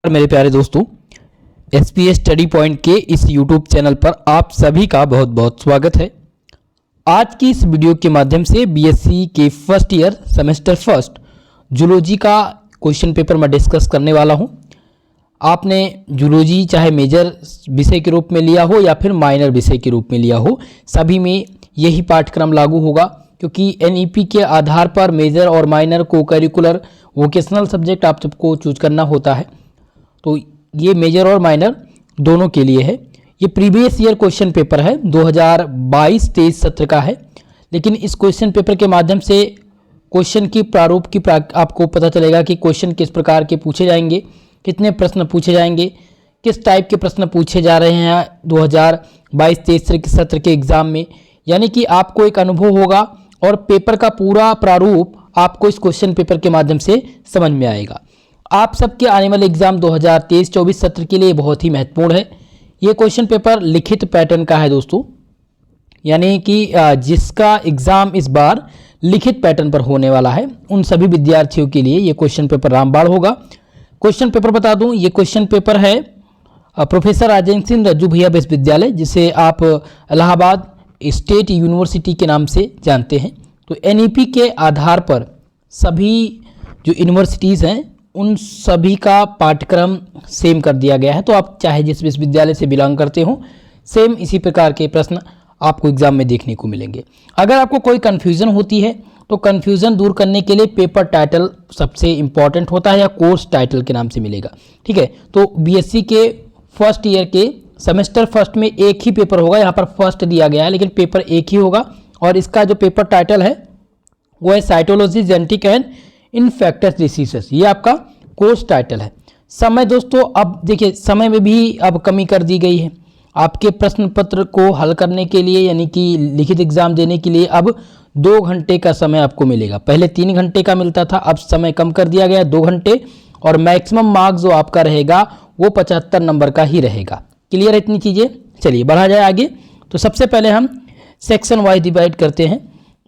मेरे प्यारे दोस्तों, एसपीएस स्टडी पॉइंट के इस यूट्यूब चैनल पर आप सभी का बहुत बहुत स्वागत है। आज की इस वीडियो के माध्यम से बीएससी के first year semester first zoology का क्वेश्चन पेपर मैं डिस्कस करने वाला हूं। आपने जूलॉजी चाहे मेजर विषय के रूप में लिया हो या फिर माइनर विषय के रूप में लिया हो, सभी में यही पाठ्यक्रम लागू होगा, क्योंकि एनईपी के आधार पर मेजर और माइनर को करिकुलर वोकेशनल सब्जेक्ट आप सबको चूज करना होता है। तो ये मेजर और माइनर दोनों के लिए है। ये प्रीवियस ईयर क्वेश्चन पेपर है, 2022-23 सत्र का है। लेकिन इस क्वेश्चन पेपर के माध्यम से क्वेश्चन की प्रारूप की आपको पता चलेगा कि क्वेश्चन किस प्रकार के पूछे जाएंगे, कितने प्रश्न पूछे जाएंगे, किस टाइप के प्रश्न पूछे जा रहे हैं 2022-23 सत्र के एग्ज़ाम में। यानी कि आपको एक अनुभव होगा और पेपर का पूरा प्रारूप आपको इस क्वेश्चन पेपर के माध्यम से समझ में आएगा। आप सबके आने वाले एग्जाम 2023-24 सत्र के लिए बहुत ही महत्वपूर्ण है। ये क्वेश्चन पेपर लिखित पैटर्न का है दोस्तों, यानी कि जिसका एग्जाम इस बार लिखित पैटर्न पर होने वाला है, उन सभी विद्यार्थियों के लिए ये क्वेश्चन पेपर रामबाण होगा। क्वेश्चन पेपर बता दूं, ये क्वेश्चन पेपर है प्रोफेसर राजेंद्र सिंह रज्जू भैया विश्वविद्यालय, जिसे आप इलाहाबाद स्टेट यूनिवर्सिटी के नाम से जानते हैं। तो एनईपी के आधार पर सभी जो यूनिवर्सिटीज़ हैं उन सभी का पाठ्यक्रम सेम कर दिया गया है। तो आप चाहे जिस विश्वविद्यालय से बिलोंग करते हो, सेम इसी प्रकार के प्रश्न आपको एग्जाम में देखने को मिलेंगे। अगर आपको कोई कन्फ्यूज़न होती है तो कन्फ्यूज़न दूर करने के लिए पेपर टाइटल सबसे इम्पॉर्टेंट होता है, या कोर्स टाइटल के नाम से मिलेगा। ठीक है, तो बीएससी के फर्स्ट ईयर के सेमेस्टर फर्स्ट में एक ही पेपर होगा। यहाँ पर फर्स्ट दिया गया है लेकिन पेपर एक ही होगा, और इसका जो पेपर टाइटल है वो है cytology genetic and infectious diseases. ये आपका कोर्स टाइटल है। समय दोस्तों, अब देखिए समय में भी अब कमी कर दी गई है। आपके प्रश्न पत्र को हल करने के लिए, यानी कि लिखित एग्जाम देने के लिए अब 2 घंटे का समय आपको मिलेगा। पहले 3 घंटे का मिलता था, अब समय कम कर दिया गया 2 घंटे, और मैक्सिमम मार्क्स जो आपका रहेगा वो 75 नंबर का ही रहेगा। क्लियर है इतनी चीज़ें? चलिए बढ़ा जाए आगे। तो सबसे पहले हम सेक्शन वाइज डिवाइड करते हैं।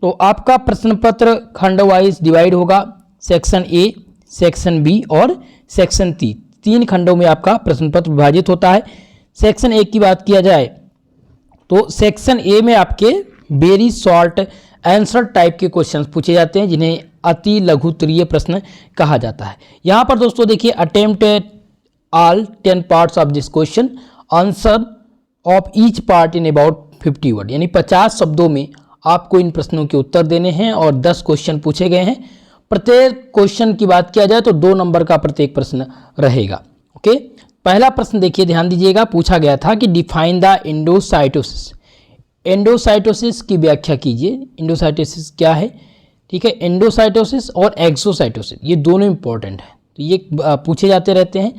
तो आपका प्रश्न पत्र खंड वाइज डिवाइड होगा, सेक्शन ए, सेक्शन बी और सेक्शन सी। 3 खंडों में आपका प्रश्न पत्र विभाजित होता है। सेक्शन ए की बात किया जाए तो सेक्शन ए में आपके वेरी शॉर्ट आंसर टाइप के क्वेश्चंस पूछे जाते हैं, जिन्हें अति लघुत्तरीय प्रश्न कहा जाता है। यहाँ पर दोस्तों देखिए, attempt all 10 parts of this question, answer of each part in about 50 word, यानी 50 शब्दों में आपको इन प्रश्नों के उत्तर देने हैं, और 10 क्वेश्चन पूछे गए हैं। प्रत्येक क्वेश्चन की बात किया जाए तो 2 नंबर का प्रत्येक प्रश्न रहेगा। ओके, पहला प्रश्न देखिए, ध्यान दीजिएगा। पूछा गया था कि डिफाइन द एंडोसाइटोसिस। एंडोसाइटोसिस की व्याख्या कीजिए। एंडोसाइटोसिस क्या है? ठीक है, एंडोसाइटोसिस और एक्सोसाइटोसिस ये दोनों इंपॉर्टेंट है, तो ये पूछे जाते रहते हैं।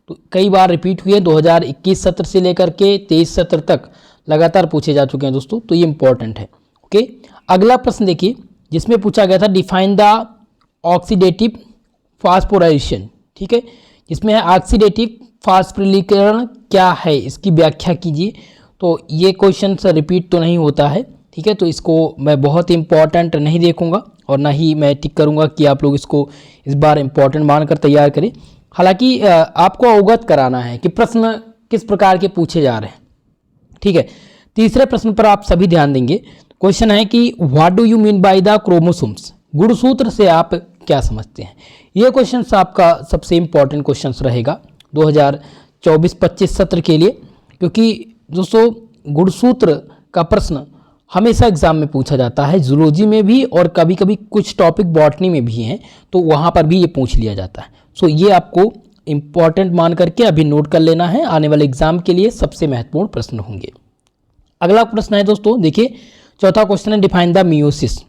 तो कई बार रिपीट हुए, 2021 सत्र से लेकर के 23 सत्र तक लगातार पूछे जा चुके हैं दोस्तों, तो ये इंपॉर्टेंट है। ओके, अगला प्रश्न देखिए, जिसमें पूछा गया था डिफाइन द ऑक्सीडेटिव फास्फोराइलेशन। ठीक है, जिसमें है ऑक्सीडेटिव फास्फोरिलीकरण क्या है, इसकी व्याख्या कीजिए। तो ये क्वेश्चन रिपीट तो नहीं होता है, ठीक है, तो इसको मैं बहुत इंपॉर्टेंट नहीं देखूंगा और ना ही मैं टिक करूंगा कि आप लोग इसको इस बार इंपॉर्टेंट मानकर तैयार करें। हालांकि आपको अवगत कराना है कि प्रश्न किस प्रकार के पूछे जा रहे हैं। ठीक है, तीसरे प्रश्न पर आप सभी ध्यान देंगे। क्वेश्चन है कि what do you mean by the chromosomes, गुणसूत्र से आप क्या समझते हैं। ये क्वेश्चन आपका सबसे इंपॉर्टेंट क्वेश्चन रहेगा 2024-25 सत्र के लिए, क्योंकि दोस्तों गुणसूत्र का प्रश्न हमेशा एग्जाम में पूछा जाता है, जूलॉजी में भी, और कभी कभी कुछ टॉपिक बॉटनी में भी हैं, तो वहाँ पर भी ये पूछ लिया जाता है। सो ये आपको इंपॉर्टेंट मान करके अभी नोट कर लेना है, आने वाले एग्जाम के लिए सबसे महत्वपूर्ण प्रश्न होंगे। अगला प्रश्न है दोस्तों, देखिए चौथा क्वेश्चन है डिफाइन द मियोसिस।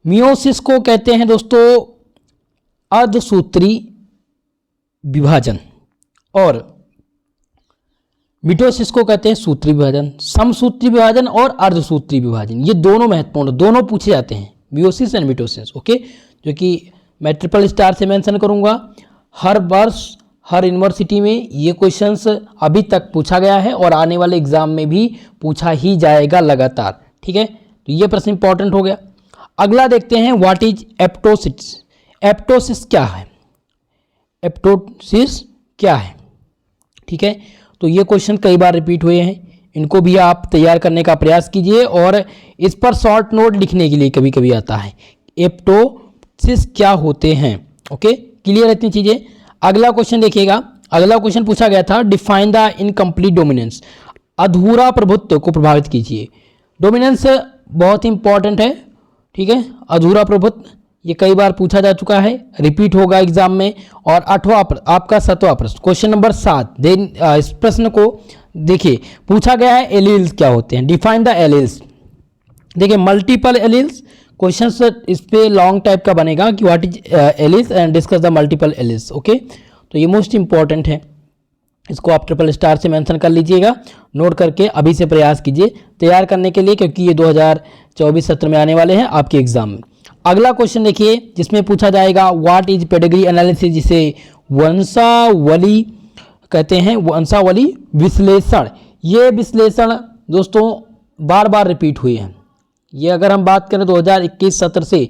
मियोसिस को कहते हैं दोस्तों अर्धसूत्री विभाजन, और मिटोसिस को कहते हैं सूत्री विभाजन। समसूत्री विभाजन और अर्धसूत्री विभाजन ये दोनों महत्वपूर्ण, दोनों पूछे जाते हैं, मियोसिस एंड मिटोसिस। ओके, जो कि मैं ट्रिपल स्टार से मेंशन करूंगा। हर वर्ष हर यूनिवर्सिटी में ये क्वेश्चंस अभी तक पूछा गया है, और आने वाले एग्जाम में भी पूछा ही जाएगा लगातार। ठीक है, तो ये प्रश्न इंपॉर्टेंट हो गया। अगला देखते हैं, व्हाट इज एप्टोसिस। एप्टोसिस क्या है? एप्टोसिस क्या है। ठीक है, तो ये क्वेश्चन कई बार रिपीट हुए हैं, इनको भी आप तैयार करने का प्रयास कीजिए। और इस पर शॉर्ट नोट लिखने के लिए कभी कभी आता है, एप्टोप्सिस क्या होते हैं। ओके, क्लियर इतनी चीज़ें। अगला क्वेश्चन देखिएगा, अगला क्वेश्चन पूछा गया था, डिफाइन द इनकम्प्लीट डोमिनेंस, अधूरा प्रभुत्व को प्रभावित कीजिए। डोमिनेंस बहुत इंपॉर्टेंट है। ठीक है, अधूरा प्रभुत्व ये कई बार पूछा जा चुका है, रिपीट होगा एग्जाम में। और आपका 7वां प्रश्न, क्वेश्चन नंबर 7। देन इस प्रश्न को देखिए, पूछा गया है एलील्स क्या होते हैं, डिफाइन द एलील्स। देखिए मल्टीपल एलील्स, क्वेश्चन इस पे लॉन्ग टाइप का बनेगा कि what is alleles and discuss the multiple alleles. Okay, तो ये मोस्ट इंपॉर्टेंट है, इसको आप ट्रिपल स्टार से मेंशन कर लीजिएगा, नोट करके अभी से प्रयास कीजिए तैयार करने के लिए, क्योंकि ये 2024 सत्र में आने वाले हैं आपके एग्जाम में। अगला क्वेश्चन देखिए, जिसमें पूछा जाएगा व्हाट इज पेडिग्री एनालिसिस, जिसे वंशावली कहते हैं, वंशावली विश्लेषण। ये विश्लेषण दोस्तों बार बार रिपीट हुए हैं। ये अगर हम बात करें 2021 सत्र से,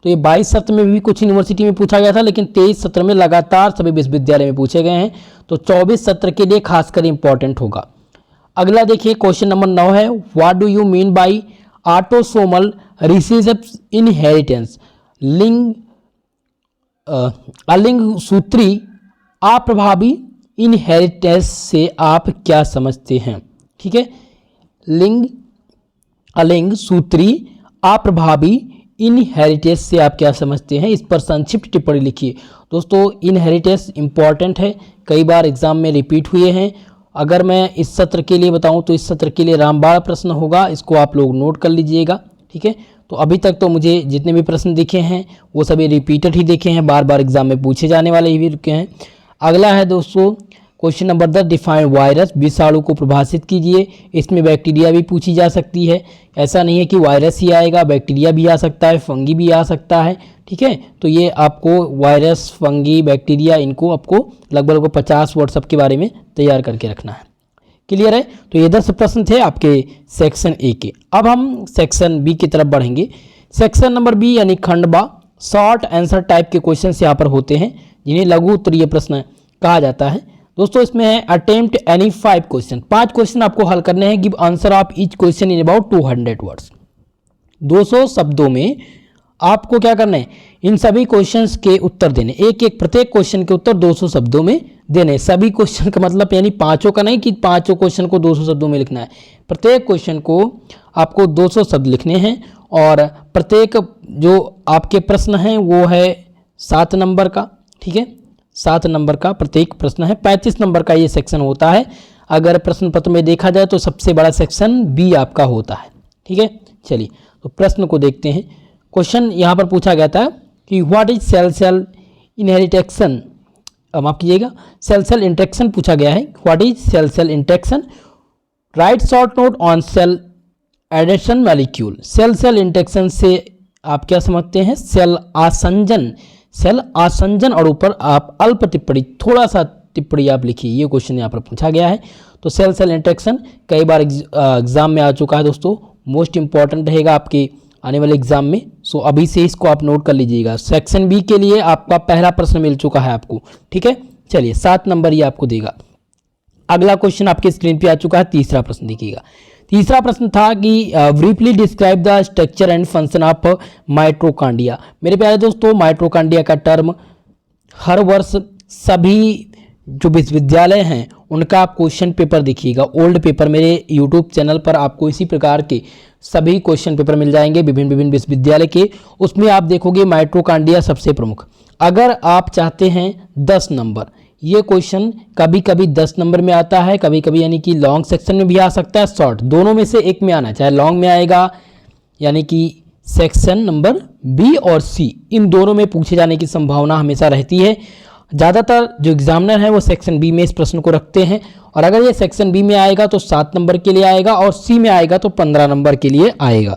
तो ये 22 सत्र में भी कुछ यूनिवर्सिटी में पूछा गया था, लेकिन 23 सत्र में लगातार सभी विश्वविद्यालय में पूछे गए हैं, तो 24 सत्र के लिए खासकर इंपॉर्टेंट होगा। अगला देखिए, क्वेश्चन नंबर 9 है, what do you mean by autosomal recessive inheritance, अलिंग सूत्री अप्रभावी इनहेरिटेंस से आप क्या समझते हैं। ठीक है, अलिंग सूत्री अप्रभावी इनहेरिटेंस से आप क्या समझते हैं, इस पर संक्षिप्त टिप्पणी लिखिए। दोस्तों इनहेरिटेंस इंपॉर्टेंट है, कई बार एग्जाम में रिपीट हुए हैं। अगर मैं इस सत्र के लिए बताऊं तो इस सत्र के लिए रामबाण प्रश्न होगा, इसको आप लोग नोट कर लीजिएगा। ठीक है, तो अभी तक तो मुझे जितने भी प्रश्न दिखे हैं वो सभी रिपीटेड ही देखे हैं, बार बार एग्जाम में पूछे जाने वाले ही भी रुके हैं। अगला है दोस्तों क्वेश्चन नंबर 10, डिफाइन वायरस, विषाणु को परिभाषित कीजिए। इसमें बैक्टीरिया भी पूछी जा सकती है, ऐसा नहीं है कि वायरस ही आएगा, बैक्टीरिया भी आ सकता है, फंगी भी आ सकता है। ठीक है, तो ये आपको वायरस, फंगी, बैक्टीरिया, इनको आपको लगभग 50 वर्ड सबके बारे में तैयार करके रखना है। क्लियर है, तो ये 10 प्रश्न थे आपके सेक्शन ए के। अब हम सेक्शन बी की तरफ बढ़ेंगे। सेक्शन नंबर बी यानी खंड बा, शॉर्ट आंसर टाइप के क्वेश्चन यहाँ पर होते हैं, जिन्हें लघु उत्तरीय प्रश्न कहा जाता है। दोस्तों इसमें है अटेम्प्ट एनी 5 क्वेश्चन, 5 क्वेश्चन आपको हल करने हैं। Give answer of each question in about 200 words, 200 शब्दों में आपको क्या करना है, इन सभी क्वेश्चंस के उत्तर देने, प्रत्येक क्वेश्चन के उत्तर 200 शब्दों में देने। सभी क्वेश्चन का मतलब यानी पांचों का नहीं कि पांचों क्वेश्चन को 200 शब्दों में लिखना है, प्रत्येक क्वेश्चन को आपको 200 शब्द लिखने हैं। और प्रत्येक जो आपके प्रश्न हैं वो है 7 नंबर का। ठीक है, 7 नंबर का प्रत्येक प्रश्न है, 35 नंबर का ये सेक्शन होता है। अगर प्रश्न पत्र में देखा जाए तो सबसे बड़ा सेक्शन बी आपका होता है। ठीक है, चलिए तो प्रश्न को देखते हैं। क्वेश्चन यहाँ पर पूछा गया था कि what is cell cell inheritation, माफ कीजिएगा, सेल सेल इंटरेक्शन पूछा गया है। What is cell cell interaction, write short note on cell adhesion molecule. Cell cell interaction से आप क्या समझते हैं, सेल आसंजन और ऊपर आप अल्प टिप्पणी, थोड़ा सा टिप्पणी आप लिखिए, ये क्वेश्चन यहाँ पर पूछा गया है। तो सेल सेल इंटरेक्शन कई बार एग्जाम में आ चुका है दोस्तों, मोस्ट इंपॉर्टेंट रहेगा आपके आने वाले एग्जाम में। सो अभी से इसको आप नोट कर लीजिएगा। सेक्शन बी के लिए आपका पहला प्रश्न मिल चुका है आपको। ठीक है, चलिए 7 नंबर ये आपको देगा। अगला क्वेश्चन आपके स्क्रीन पे आ चुका है, तीसरा प्रश्न देखिएगा। तीसरा प्रश्न था कि briefly describe the structure and function of mitochondria. मेरे प्यारे दोस्तों, माइटोकॉन्ड्रिया का टर्म हर वर्ष सभी जो विश्वविद्यालय हैं उनका आप क्वेश्चन पेपर देखिएगा, ओल्ड पेपर मेरे यूट्यूब चैनल पर आपको इसी प्रकार के सभी क्वेश्चन पेपर मिल जाएंगे विभिन्न विश्वविद्यालय के। उसमें आप देखोगे माइटोकॉन्ड्रिया सबसे प्रमुख। अगर आप चाहते हैं 10 नंबर, ये क्वेश्चन कभी कभी 10 नंबर में आता है, कभी कभी यानी कि लॉन्ग सेक्शन में भी आ सकता है, शॉर्ट, दोनों में से एक में आना, चाहे लॉन्ग में आएगा यानी कि सेक्शन नंबर बी और सी, इन दोनों में पूछे जाने की संभावना हमेशा रहती है। ज़्यादातर जो एग्जामिनर हैं वो सेक्शन बी में इस प्रश्न को रखते हैं, और अगर ये सेक्शन बी में आएगा तो 7 नंबर के लिए आएगा, और सी में आएगा तो 15 नंबर के लिए आएगा।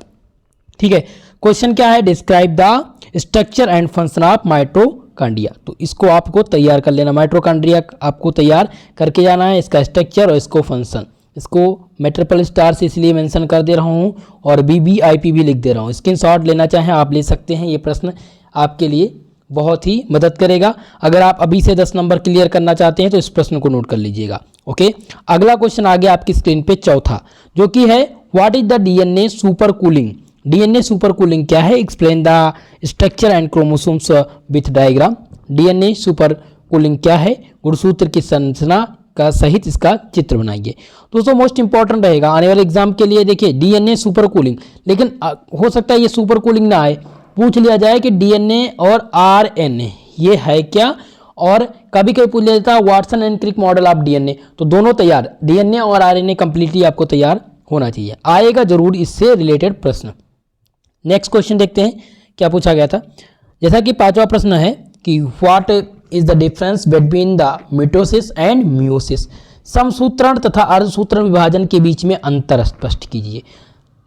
ठीक है, क्वेश्चन क्या है, describe the structure and function of mitochondria. तो इसको आपको तैयार कर लेना, माइटोकॉन्ड्रिया आपको तैयार करके जाना है, इसका स्ट्रक्चर और इसको फंक्शन। इसको मैं ट्रिपल स्टार से इसलिए मेंशन कर दे रहा हूँ और BBIP भी लिख दे रहा हूँ। स्क्रीनशॉट लेना चाहें आप ले सकते हैं, ये प्रश्न आपके लिए बहुत ही मदद करेगा। अगर आप अभी से 10 नंबर क्लियर करना चाहते हैं तो इस प्रश्न को नोट कर लीजिएगा। ओके, अगला क्वेश्चन आ गया आपकी स्क्रीन पे चौथा, जो कि है what is the DNA super cooling. DNA super cooling क्या है? Explain the structure and chromosomes with diagram. DNA super cooling क्या है? गुणसूत्र की संरचना का सहित इसका चित्र बनाइए। दोस्तों मोस्ट इंपॉर्टेंट रहेगा आने वाले एग्जाम के लिए। देखिए डीएनए सुपर कूलिंग, लेकिन हो सकता है ये सुपर कूलिंग ना आए, पूछ लिया जाए कि डीएनए और आरएनए ये है क्या, और कभी कभी पूछ लिया जाता है Watson and Crick model of DNA. तो दोनों तैयार, डीएनए और आरएनए कंप्लीटली आपको तैयार होना चाहिए, आएगा जरूर इससे रिलेटेड प्रश्न। नेक्स्ट क्वेश्चन देखते हैं क्या पूछा गया था। जैसा कि पांचवा प्रश्न है कि what is the difference between the mitosis and meiosis. समसूत्रण तथा अर्धसूत्रण विभाजन के बीच में अंतर स्पष्ट कीजिए।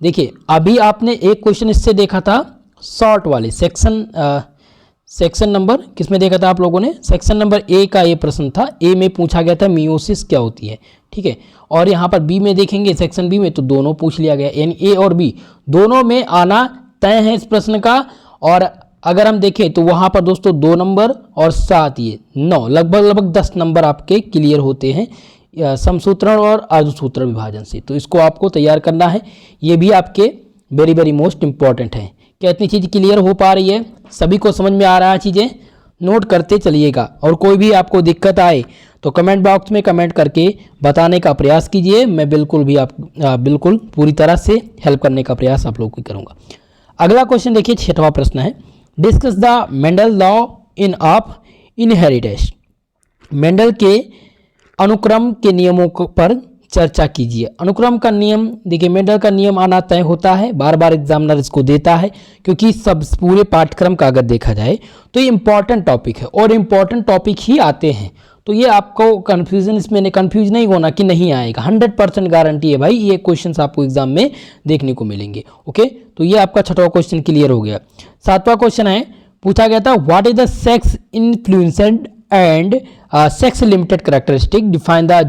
देखिए अभी आपने एक क्वेश्चन इससे देखा था शॉर्ट वाले सेक्शन नंबर किसमें देखा था आप लोगों ने? सेक्शन नंबर ए का ये प्रश्न था। ए में पूछा गया था मियोसिस क्या होती है, ठीक है। और यहाँ पर बी में देखेंगे सेक्शन बी में तो दोनों पूछ लिया गया, यानी ए और बी दोनों में आना तय है इस प्रश्न का। और अगर हम देखें तो वहाँ पर दोस्तों 2 नंबर और 7 ये 9, लगभग 10 नंबर आपके क्लियर होते हैं समसूत्रण और अर्धसूत्रण विभाजन से। तो इसको आपको तैयार करना है, ये भी आपके वेरी मोस्ट इंपॉर्टेंट है। क्या इतनी चीज़ क्लियर हो पा रही है? सभी को समझ में आ रहा है? चीज़ें नोट करते चलिएगा, और कोई भी आपको दिक्कत आए तो कमेंट बॉक्स में कमेंट करके बताने का प्रयास कीजिए। मैं बिल्कुल पूरी तरह से हेल्प करने का प्रयास आप लोगों को करूँगा। अगला क्वेश्चन देखिए, 6वां प्रश्न है discuss the Mendel law in of inheritance. Mendel के अनुक्रम के नियमों पर चर्चा कीजिए। अनुक्रम का नियम, देखिए मेंडल का नियम आना तय होता है, बार बार एग्जामिनर इसको देता है, क्योंकि सब पूरे पाठ्यक्रम का अगर देखा जाए तो ये इंपॉर्टेंट टॉपिक है और इम्पॉर्टेंट टॉपिक ही आते हैं। तो ये आपको कन्फ्यूजन, इसमें कंफ्यूज नहीं होना कि नहीं आएगा, 100% गारंटी है भाई, ये क्वेश्चंस आपको एग्जाम में देखने को मिलेंगे। ओके, तो ये आपका 6वां क्वेश्चन क्लियर हो गया। 7वां क्वेश्चन है, पूछा गया था what is the sex influenced and sex limited characteristic, define the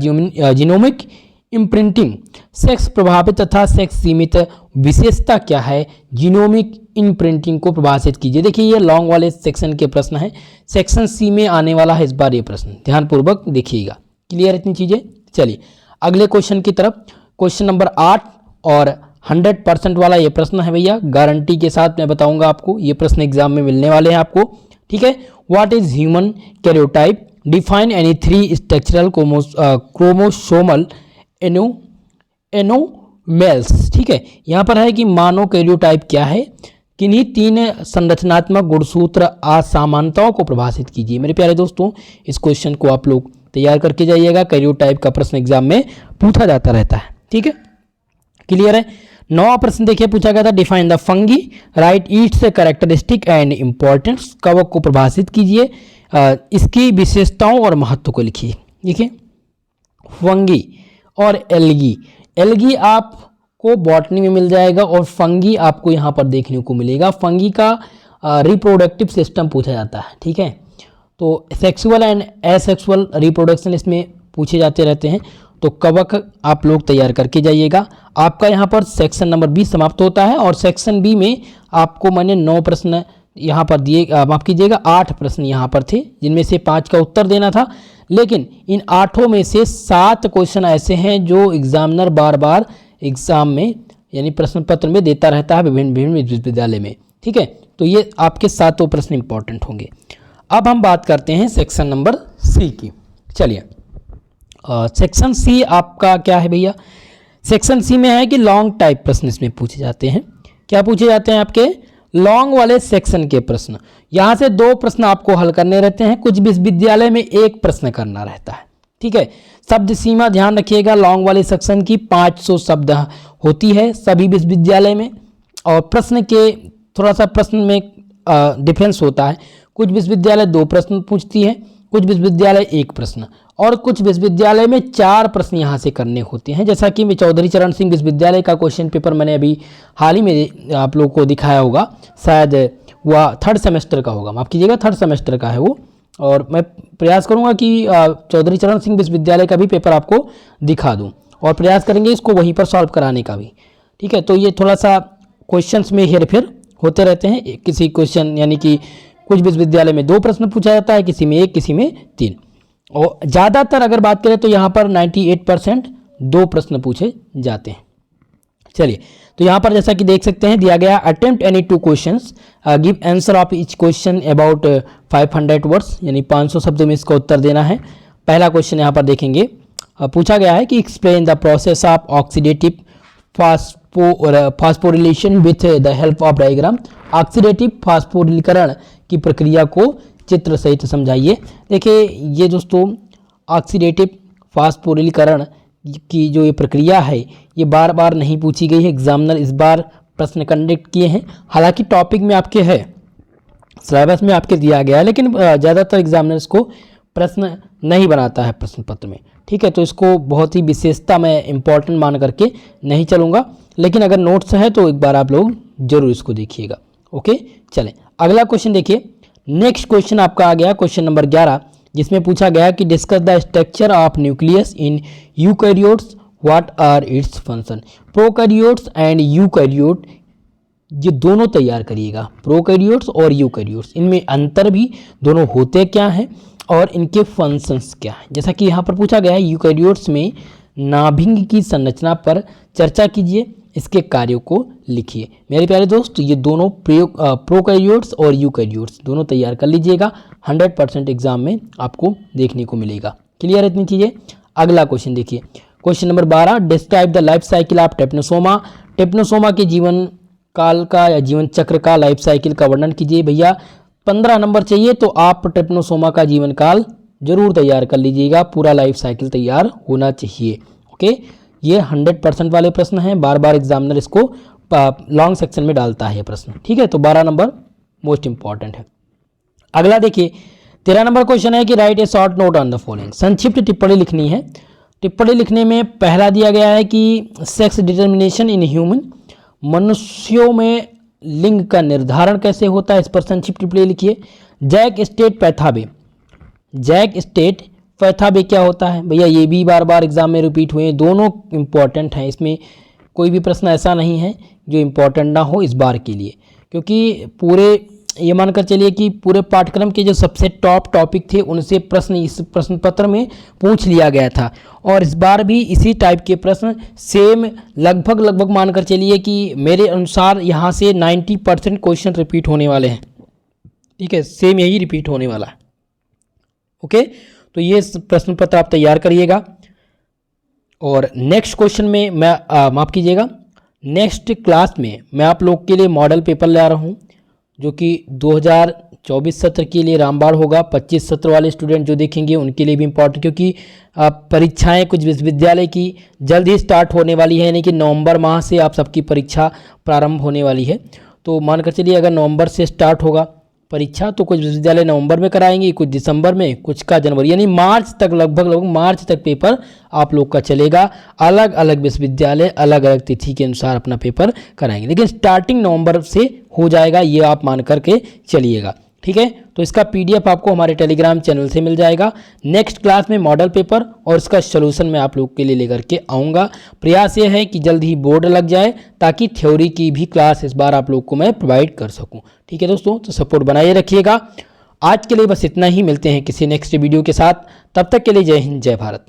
genomic imprinting. Sex प्रभावित तथा सेक्स सीमित विशेषता क्या है? जीनोमिक इम्प्रिंटिंग को परिभाषित कीजिए। देखिए ये लॉन्ग वाले सेक्शन के प्रश्न है, सेक्शन सी में आने वाला है इस बार ये प्रश्न, ध्यानपूर्वक देखिएगा। क्लियर इतनी चीजें? चलिए अगले क्वेश्चन की तरफ। क्वेश्चन नंबर 8 और 100% वाला ये प्रश्न है भैया, गारंटी के साथ मैं बताऊंगा आपको, ये प्रश्न एग्जाम में मिलने वाले हैं आपको, ठीक है। What is human karyotype, define any 3 structural chromosomal anomalies, ठीक है। यहाँ पर है कि मानव कैरियोटाइप क्या है, किन्हीं 3 संरचनात्मक गुणसूत्र असामान्यताओं को परिभाषित कीजिए। मेरे प्यारे दोस्तों इस क्वेश्चन को आप लोग तैयार करके जाइएगा, कैरियोटाइप का प्रश्न एग्जाम में पूछा जाता रहता है, ठीक है। क्लियर है? 9वां प्रश्न देखिए, पूछा गया था define the fungi, right it's characteristic and importance. कवक को परिभाषित कीजिए, इसकी विशेषताओं और महत्व को लिखिए। देखिए फंगी और एल्गी, एल्गी आपको बॉटनी में मिल जाएगा और फंगी आपको यहाँ पर देखने को मिलेगा। फंगी का रिप्रोडक्टिव सिस्टम पूछा जाता है, ठीक है। तो सेक्सुअल एंड एसेक्सुअल रिप्रोडक्शन इसमें पूछे जाते रहते हैं। तो कवक आप लोग तैयार करके जाइएगा। आपका यहाँ पर सेक्शन नंबर 20 समाप्त होता है और सेक्शन बी में आपको मैंने 9 प्रश्न यहाँ पर दिए, माफ कीजिएगा 8 प्रश्न यहाँ पर थे, जिनमें से 5 का उत्तर देना था। लेकिन इन 8 में से 7 क्वेश्चन ऐसे हैं जो एग्जामिनर बार बार एग्जाम में यानी प्रश्न पत्र में देता रहता है विभिन्न विश्वविद्यालय में, ठीक है। तो ये आपके 7 प्रश्न इंपॉर्टेंट होंगे। अब हम बात करते हैं सेक्शन नंबर सी की। चलिए सेक्शन सी आपका क्या है भैया? सेक्शन सी में है कि लॉन्ग टाइप प्रश्न इसमें पूछे जाते हैं। क्या पूछे जाते हैं? आपके लॉन्ग वाले सेक्शन के प्रश्न। यहाँ से 2 प्रश्न आपको हल करने रहते हैं, कुछ विश्वविद्यालय में 1 प्रश्न करना रहता है, ठीक है। शब्द सीमा ध्यान रखिएगा, लॉन्ग वाले सेक्शन की 500 शब्द होती है सभी विश्वविद्यालय में। और प्रश्न के थोड़ा सा प्रश्न में डिफरेंस होता है, कुछ विश्वविद्यालय 2 प्रश्न पूछती है, कुछ विश्वविद्यालय 1 प्रश्न, और कुछ विश्वविद्यालय में 4 प्रश्न यहाँ से करने होते हैं। जैसा कि चौधरी चरण सिंह विश्वविद्यालय का क्वेश्चन पेपर मैंने अभी हाल ही में आप लोगों को दिखाया होगा, शायद वह 3rd सेमेस्टर का होगा, माफ़ कीजिएगा 3rd सेमेस्टर का है वो। और मैं प्रयास करूँगा कि चौधरी चरण सिंह विश्वविद्यालय का भी पेपर आपको दिखा दूँ, और प्रयास करेंगे इसको वहीं पर सॉल्व कराने का भी, ठीक है। तो ये थोड़ा सा क्वेश्चंस में हेरफेर होते रहते हैं, किसी क्वेश्चन यानी कि कुछ विश्वविद्यालय में 2 प्रश्न पूछा जाता है, किसी में 1, किसी में 3। और ज़्यादातर अगर बात करें तो यहाँ पर 98% 2 प्रश्न पूछे जाते हैं। चलिए, तो यहाँ पर जैसा कि देख सकते हैं दिया गया attempt any 2 questions, give answer of each question about 500 words, यानी 500 शब्दों में इसका उत्तर देना है। पहला क्वेश्चन यहाँ पर देखेंगे, पूछा गया है कि explain the process of oxidative phosphorylation with the help of diagram. Oxidative फास्फोरिलीकरण की प्रक्रिया को चित्र सहित समझाइए। देखिए ये दोस्तों ऑक्सीडेटिव फास्फोरिलीकरण की जो ये प्रक्रिया है ये बार बार नहीं पूछी गई है, एग्जामिनर इस बार प्रश्न कंडक्ट किए हैं। हालांकि टॉपिक में आपके है, सिलेबस में आपके दिया गया है, लेकिन ज़्यादातर एग्जामिनर्स को प्रश्न नहीं बनाता है प्रश्न पत्र में, ठीक है। तो इसको बहुत ही विशेषता मैं इंपॉर्टेंट मान करके नहीं चलूँगा, लेकिन अगर नोट्स है तो एक बार आप लोग जरूर इसको देखिएगा। ओके, चलें अगला क्वेश्चन देखिए। नेक्स्ट क्वेश्चन आपका आ गया क्वेश्चन नंबर 11, जिसमें पूछा गया कि discuss the structure of nucleus in eukaryotes, what are its function. Prokaryotes and eukaryote ये दोनों तैयार करिएगा, प्रोकैरियोट्स और यूकैरियोट्स, इनमें अंतर भी दोनों होते क्या हैं और इनके फंक्शंस क्या हैं। जैसा कि यहाँ पर पूछा गया है यूकैरियोट्स में नाभिक की संरचना पर चर्चा कीजिए, इसके कार्यों को लिखिए। मेरे प्यारे दोस्त ये दोनों प्रोकैरियोट्स और यूकैरियोट्स दोनों तैयार कर लीजिएगा, 100% एग्जाम में आपको देखने को मिलेगा। क्लियर इतनी चीज़ें। अगला क्वेश्चन देखिए, question number 12, describe the life cycle of trypanosoma. Trypanosoma के जीवन काल का या जीवन चक्र का, लाइफ साइकिल का वर्णन कीजिए। भैया 15 नंबर चाहिए तो आप टेप्नोसोमा का जीवन काल जरूर तैयार कर लीजिएगा, पूरा लाइफ साइकिल तैयार होना चाहिए। ओके, ये 100% वाले प्रश्न हैं, बार बार एग्जामिनर इसको लॉन्ग सेक्शन में डालता है ये प्रश्न, ठीक है। तो 12 नंबर मोस्ट इंपॉर्टेंट है। अगला देखिए 13 नंबर क्वेश्चन है कि right A short note on the following. संक्षिप्त टिप्पणी लिखनी है। टिप्पणी लिखने में पहला दिया गया है कि सेक्स डिटर्मिनेशन इन ह्यूमन, मनुष्यों में लिंग का निर्धारण कैसे होता है, इस पर संक्षिप्त टिप्पणी लिखिए। जैक स्टेट पैथाबे, जैक स्टेट पैथाबे क्या होता है भैया, ये भी बार बार एग्जाम में रिपीट हुए हैं, दोनों इंपॉर्टेंट हैं, इसमें कोई भी प्रश्न ऐसा नहीं है जो इंपॉर्टेंट ना हो इस बार के लिए, क्योंकि पूरे ये मानकर चलिए कि पूरे पाठ्यक्रम के जो सबसे टॉप टॉपिक थे उनसे प्रश्न इस प्रश्न पत्र में पूछ लिया गया था, और इस बार भी इसी टाइप के प्रश्न सेम लगभग मानकर चलिए कि मेरे अनुसार यहाँ से 90% क्वेश्चन रिपीट होने वाले हैं, ठीक है, सेम यही रिपीट होने वाला है। ओके, तो ये प्रश्न पत्र आप तैयार करिएगा। और नेक्स्ट क्वेश्चन में मैं माफ़ कीजिएगा, नेक्स्ट क्लास में मैं आप लोग के लिए मॉडल पेपर ला रहा हूँ, जो कि 2024 सत्र के लिए रामबाण होगा। 25 सत्र वाले स्टूडेंट जो देखेंगे उनके लिए भी इम्पोर्टेंट, क्योंकि परीक्षाएं कुछ विश्वविद्यालय की जल्द ही स्टार्ट होने वाली है, यानी कि नवंबर माह से आप सबकी परीक्षा प्रारंभ होने वाली है। तो मानकर चलिए अगर नवंबर से स्टार्ट होगा परीक्षा तो कुछ विश्वविद्यालय नवंबर में कराएंगे, कुछ दिसंबर में, कुछ का जनवरी, यानी मार्च तक, लगभग मार्च तक पेपर आप लोग का चलेगा। अलग अलग विश्वविद्यालय अलग अलग तिथि के अनुसार अपना पेपर कराएंगे, लेकिन स्टार्टिंग नवंबर से हो जाएगा, ये आप मान करके चलिएगा, ठीक है। तो इसका PDF आपको हमारे टेलीग्राम चैनल से मिल जाएगा। नेक्स्ट क्लास में मॉडल पेपर और इसका सोल्यूशन मैं आप लोग के लिए लेकर के आऊँगा। प्रयास ये है कि जल्द ही बोर्ड लग जाए, ताकि थ्योरी की भी क्लास इस बार आप लोग को मैं प्रोवाइड कर सकूँ, ठीक है दोस्तों। तो सपोर्ट बनाए रखिएगा। आज के लिए बस इतना ही, मिलते हैं किसी नेक्स्ट वीडियो के साथ, तब तक के लिए जय हिंद, जय भारत।